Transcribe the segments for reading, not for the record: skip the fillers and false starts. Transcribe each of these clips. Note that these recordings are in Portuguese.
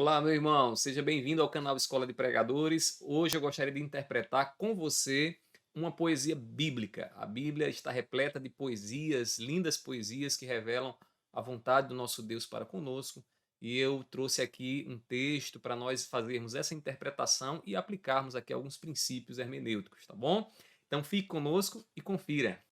Olá, meu irmão, seja bem-vindo ao canal Escola de Pregadores. Hoje eu gostaria de interpretar com você uma poesia bíblica. A Bíblia está repleta de poesias, lindas poesias que revelam a vontade do nosso Deus para conosco. E eu trouxe aqui um texto para nós fazermos essa interpretação e aplicarmos aqui alguns princípios hermenêuticos, tá bom? Então fique conosco e confira.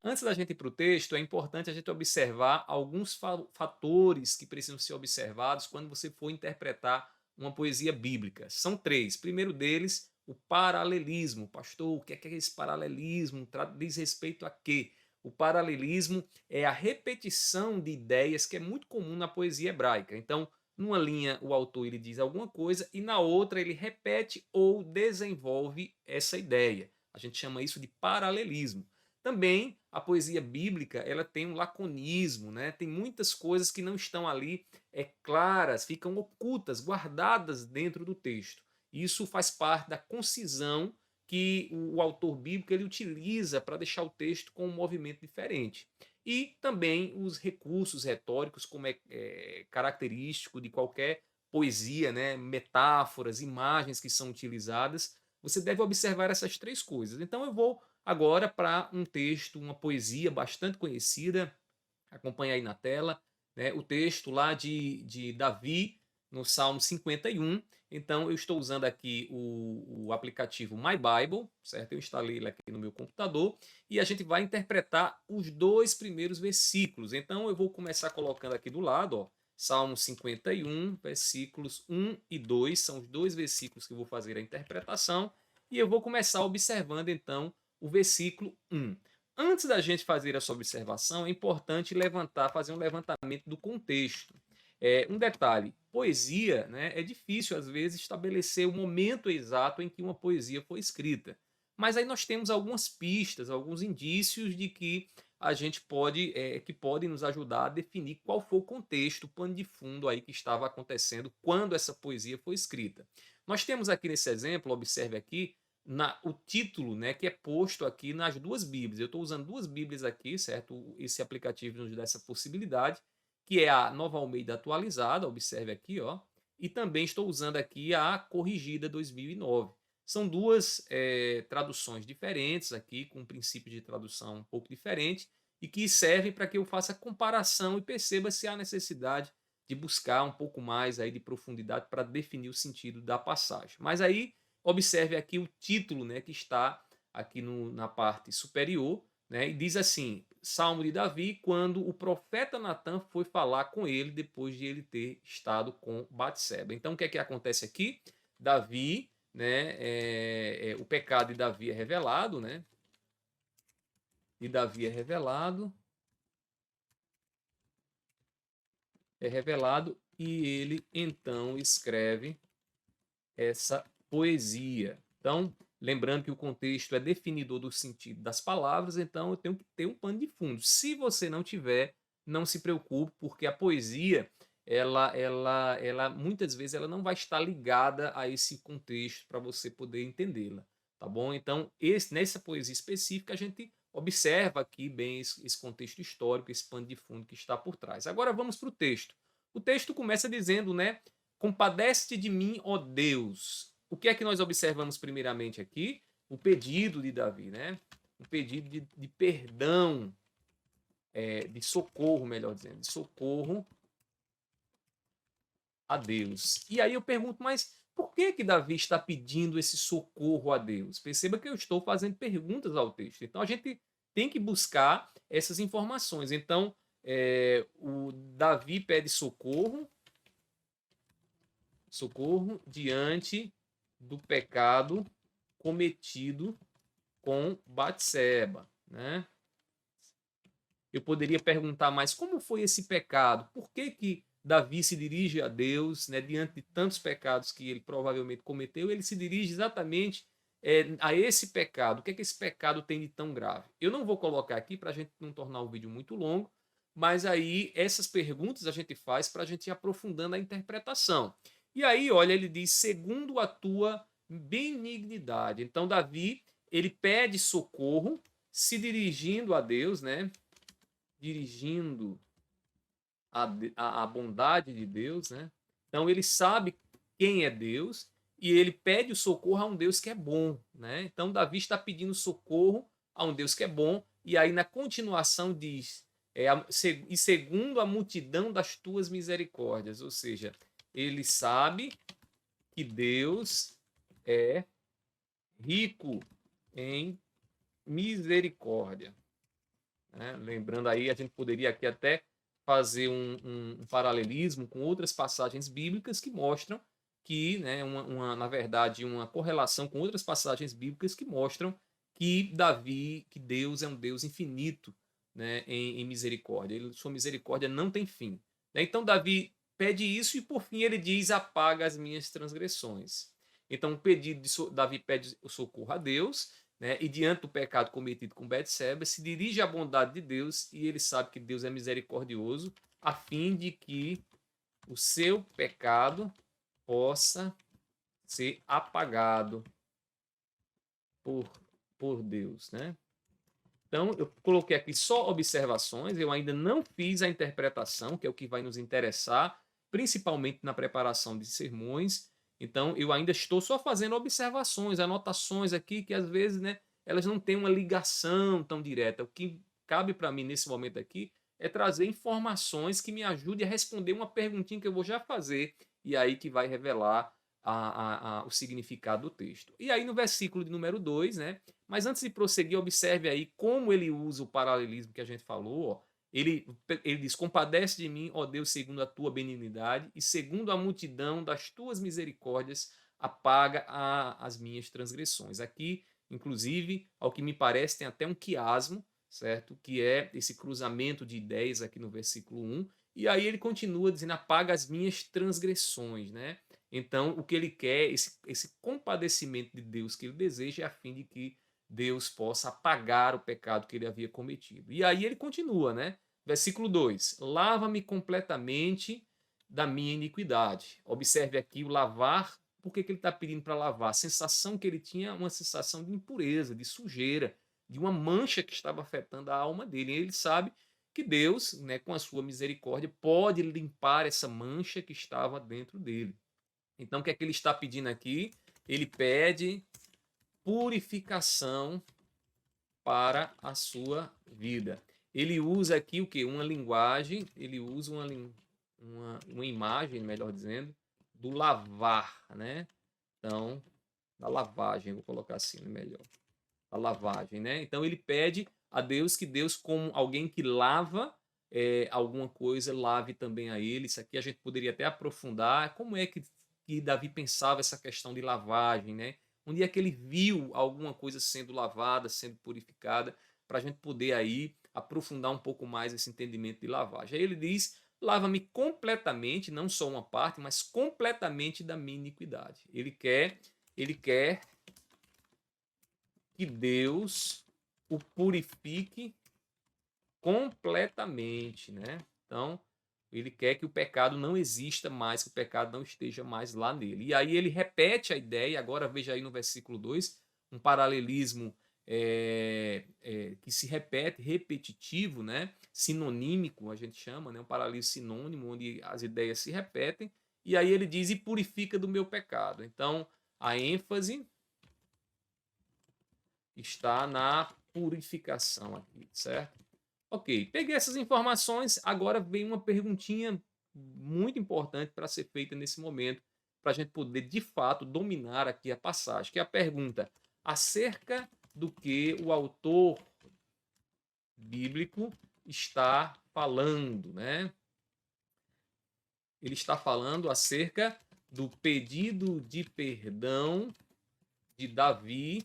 Antes da gente ir para o texto, é importante a gente observar alguns fatores que precisam ser observados quando você for interpretar uma poesia bíblica. São três. Primeiro deles, o paralelismo. Pastor, o que é esse paralelismo? Diz respeito a quê? O paralelismo é a repetição de ideias que é muito comum na poesia hebraica. Então, numa linha, o autor ele diz alguma coisa e na outra ele repete ou desenvolve essa ideia. A gente chama isso de paralelismo. Também a poesia bíblica ela tem um laconismo, né? Tem muitas coisas que não estão ali claras, ficam ocultas, guardadas dentro do texto. Isso faz parte da concisão que o autor bíblico ele utiliza para deixar o texto com um movimento diferente. E também os recursos retóricos, como é característico de qualquer poesia, né? Metáforas, imagens que são utilizadas. Você deve observar essas três coisas. Então eu vou agora para um texto, uma poesia bastante conhecida, acompanha aí na tela, né, o texto lá de Davi, no Salmo 51. Então, eu estou usando aqui o aplicativo My Bible, certo? Eu instalei ele aqui no meu computador e a gente vai interpretar os dois primeiros versículos. Então, eu vou começar colocando aqui do lado, ó, Salmo 51, versículos 1 e 2, são os dois versículos que eu vou fazer a interpretação, e eu vou começar observando então o versículo 1. Antes da gente fazer essa observação, é importante fazer um levantamento do contexto. Um detalhe: poesia, né, é difícil às vezes estabelecer o momento exato em que uma poesia foi escrita. Mas aí nós temos algumas pistas, alguns indícios de que a gente que podem nos ajudar a definir qual foi o contexto, o pano de fundo aí que estava acontecendo quando essa poesia foi escrita. Nós temos aqui nesse exemplo, observe aqui, o título, né, que é posto aqui nas duas Bíblias. Eu estou usando duas Bíblias aqui, certo? Esse aplicativo nos dá essa possibilidade, que é a Nova Almeida atualizada, observe aqui, ó, e também estou usando aqui a Corrigida 2009. São duas traduções diferentes aqui, com um princípio de tradução um pouco diferente, e que servem para que eu faça comparação e perceba se há necessidade de buscar um pouco mais aí de profundidade para definir o sentido da passagem. Mas aí observe aqui o título, né, que está aqui na parte superior, né, e diz assim: Salmo de Davi, quando o profeta Natan foi falar com ele depois de ele ter estado com Batseba. Então, o que é que acontece aqui? Davi, né, o pecado de Davi é revelado, né? De Davi é revelado e ele então escreve essa poesia. Então, lembrando que o contexto é definidor do sentido das palavras, então eu tenho que ter um pano de fundo. Se você não tiver, não se preocupe, porque a poesia, ela muitas vezes ela não vai estar ligada a esse contexto para você poder entendê-la, tá bom? Então, nessa poesia específica, a gente observa aqui bem esse contexto histórico, esse pano de fundo que está por trás. Agora vamos para o texto. O texto começa dizendo, né? Compadece-te de mim, ó Deus. O que é que nós observamos primeiramente aqui? O pedido de Davi, né? Um pedido de perdão, de socorro, melhor dizendo, de socorro a Deus. E aí eu pergunto, mas por que Davi está pedindo esse socorro a Deus? Perceba que eu estou fazendo perguntas ao texto. Então a gente tem que buscar essas informações. Então, o Davi pede socorro diante do pecado cometido com Batseba, né? Eu poderia perguntar, mas como foi esse pecado? Por que Davi se dirige a Deus, né, diante de tantos pecados que ele provavelmente cometeu? Ele se dirige exatamente a esse pecado. O que é que esse pecado tem de tão grave? Eu não vou colocar aqui para a gente não tornar o vídeo muito longo, mas aí essas perguntas a gente faz para a gente ir aprofundando a interpretação. E aí, olha, ele diz, segundo a tua benignidade. Então, Davi, ele pede socorro, se dirigindo a Deus, né? Dirigindo a bondade de Deus, né? Então ele sabe quem é Deus e ele pede o socorro a um Deus que é bom, né? Então Davi está pedindo socorro a um Deus que é bom e aí na continuação diz e segundo a multidão das tuas misericórdias, ou seja, ele sabe que Deus é rico em misericórdia, né? Lembrando aí, a gente poderia aqui até fazer um paralelismo com outras passagens bíblicas que mostram que, né, na verdade, uma correlação com outras passagens bíblicas que mostram que Deus é um Deus infinito, né, em misericórdia. Sua misericórdia não tem fim. Né? Então, Davi pede isso e, por fim, ele diz: apaga as minhas transgressões. Então, Davi pede o socorro a Deus, né? E diante do pecado cometido com Betseba, se dirige à bondade de Deus e ele sabe que Deus é misericordioso, a fim de que o seu pecado possa ser apagado por, por Deus, né? Então, eu coloquei aqui só observações, eu ainda não fiz a interpretação, que é o que vai nos interessar, principalmente na preparação de sermões. Então, eu ainda estou só fazendo observações, anotações aqui, que às vezes, né, elas não têm uma ligação tão direta. O que cabe para mim nesse momento aqui é trazer informações que me ajudem a responder uma perguntinha que eu vou já fazer, e aí que vai revelar o significado do texto. E aí, no versículo de número 2, né? Mas antes de prosseguir, observe aí como ele usa o paralelismo que a gente falou. Ó. Ele diz: compadece de mim, ó Deus, segundo a tua benignidade, e segundo a multidão das tuas misericórdias, apaga as minhas transgressões. Aqui, inclusive, ao que me parece, tem até um quiasmo, certo? Que é esse cruzamento de ideias aqui no versículo 1. E aí ele continua dizendo: apaga as minhas transgressões, né? Então, o que ele quer, esse compadecimento de Deus que ele deseja, é a fim de que Deus possa apagar o pecado que ele havia cometido. E aí ele continua, né? Versículo 2: lava-me completamente da minha iniquidade. Observe aqui o lavar. Por que ele está pedindo para lavar? A sensação que ele tinha, uma sensação de impureza, de sujeira, de uma mancha que estava afetando a alma dele. E ele sabe que Deus, né, com a sua misericórdia, pode limpar essa mancha que estava dentro dele. Então, o que é que ele está pedindo aqui? Ele pede purificação para a sua vida. Ele usa aqui o que? Uma linguagem, ele usa uma imagem, melhor dizendo, do lavar, né? Então, da lavagem, vou colocar assim, melhor. A lavagem, né? Então ele pede a Deus que Deus, como alguém que lava alguma coisa, lave também a ele. Isso aqui a gente poderia até aprofundar. Como é que Davi pensava essa questão de lavagem, né? Um dia que ele viu alguma coisa sendo lavada, sendo purificada, para a gente poder aí aprofundar um pouco mais esse entendimento de lavagem. Aí ele diz: lava-me completamente, não só uma parte, mas completamente da minha iniquidade. Ele quer que Deus o purifique completamente, né? Então, ele quer que o pecado não exista mais, que o pecado não esteja mais lá nele. E aí ele repete a ideia, agora veja aí no versículo 2, um paralelismo que se repete, repetitivo, né? Sinonímico, a gente chama, né? Um paralelismo sinônimo, onde as ideias se repetem. E aí ele diz: e purifica do meu pecado. Então, a ênfase está na purificação aqui, certo? Ok, peguei essas informações, agora vem uma perguntinha muito importante para ser feita nesse momento, para a gente poder de fato dominar aqui a passagem, que é a pergunta acerca do que o autor bíblico está falando, né? Ele está falando acerca do pedido de perdão de Davi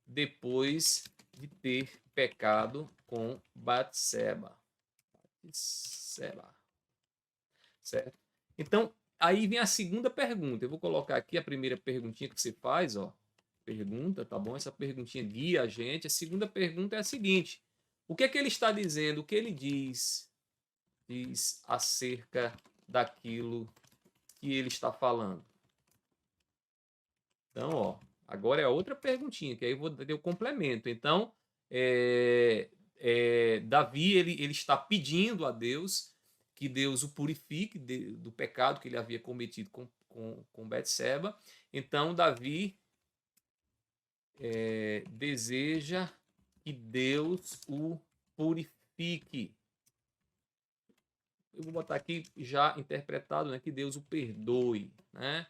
depois de ter pecado com Batseba. Certo? Então, aí vem a segunda pergunta. Eu vou colocar aqui a primeira perguntinha que você faz, ó. Pergunta, tá bom? Essa perguntinha guia a gente. A segunda pergunta é a seguinte: o que é que ele está dizendo? O que ele diz acerca daquilo que ele está falando? Então, ó, agora é outra perguntinha, que aí eu vou ter o complemento. Então, Davi ele está pedindo a Deus que Deus o purifique do pecado que ele havia cometido com Betseba. Então Davi deseja que Deus o purifique. Eu vou botar aqui já interpretado, né, que Deus o perdoe, né,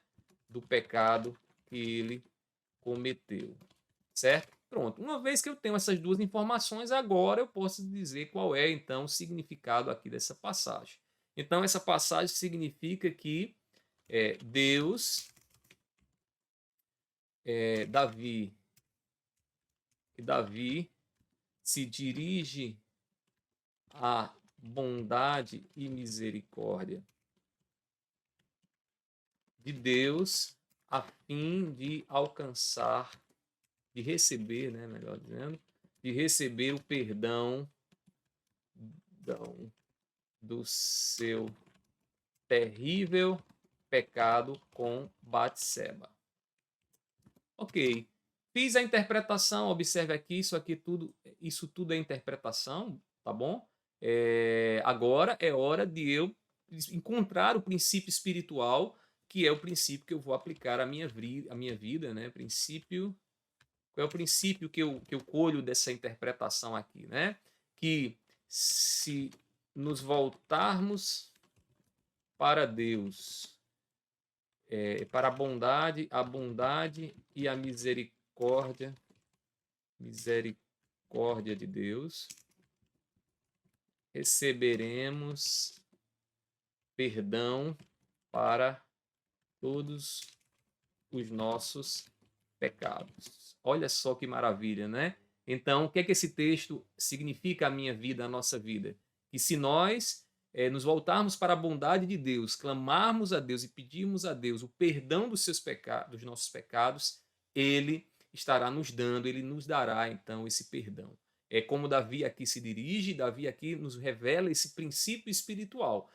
do pecado que ele cometeu, certo? Pronto. Uma vez que eu tenho essas duas informações, agora eu posso dizer qual é então o significado aqui dessa passagem. Então essa passagem significa que Deus, Davi se dirige à bondade e misericórdia de Deus a fim de alcançar, de receber, né, melhor dizendo, de receber o perdão do seu terrível pecado com Batseba. Ok. Fiz a interpretação, observe aqui, isso tudo é interpretação, tá bom? Agora é hora de eu encontrar o princípio espiritual, que é o princípio que eu vou aplicar à minha vida, né? Qual é o princípio que eu colho dessa interpretação aqui, né? Que se nos voltarmos para Deus, para a bondade e a misericórdia de Deus, receberemos perdão para todos os nossos pecados. Olha só que maravilha, né? Então, o que é que esse texto significa à minha vida, à nossa vida? Que se nós nos voltarmos para a bondade de Deus, clamarmos a Deus e pedirmos a Deus o perdão dos nossos pecados, Ele estará nos dando, Ele nos dará então esse perdão. É como Davi aqui se dirige, Davi aqui nos revela esse princípio espiritual.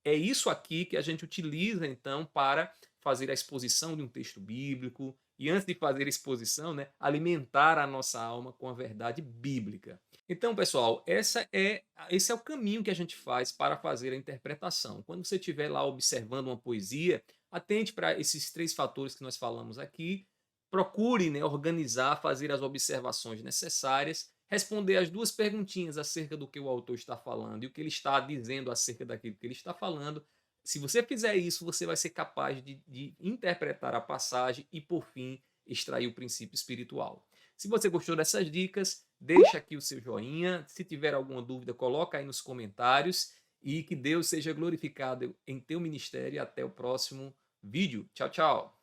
É isso aqui que a gente utiliza então para fazer a exposição de um texto bíblico e, antes de fazer a exposição, né, alimentar a nossa alma com a verdade bíblica. Então, pessoal, esse é o caminho que a gente faz para fazer a interpretação. Quando você estiver lá observando uma poesia, atente para esses três fatores que nós falamos aqui, procure, né, organizar, fazer as observações necessárias, responder as duas perguntinhas acerca do que o autor está falando e o que ele está dizendo acerca daquilo que ele está falando. Se você fizer isso, você vai ser capaz de interpretar a passagem e, por fim, extrair o princípio espiritual. Se você gostou dessas dicas, deixa aqui o seu joinha. Se tiver alguma dúvida, coloca aí nos comentários. E que Deus seja glorificado em teu ministério. Até o próximo vídeo. Tchau, tchau.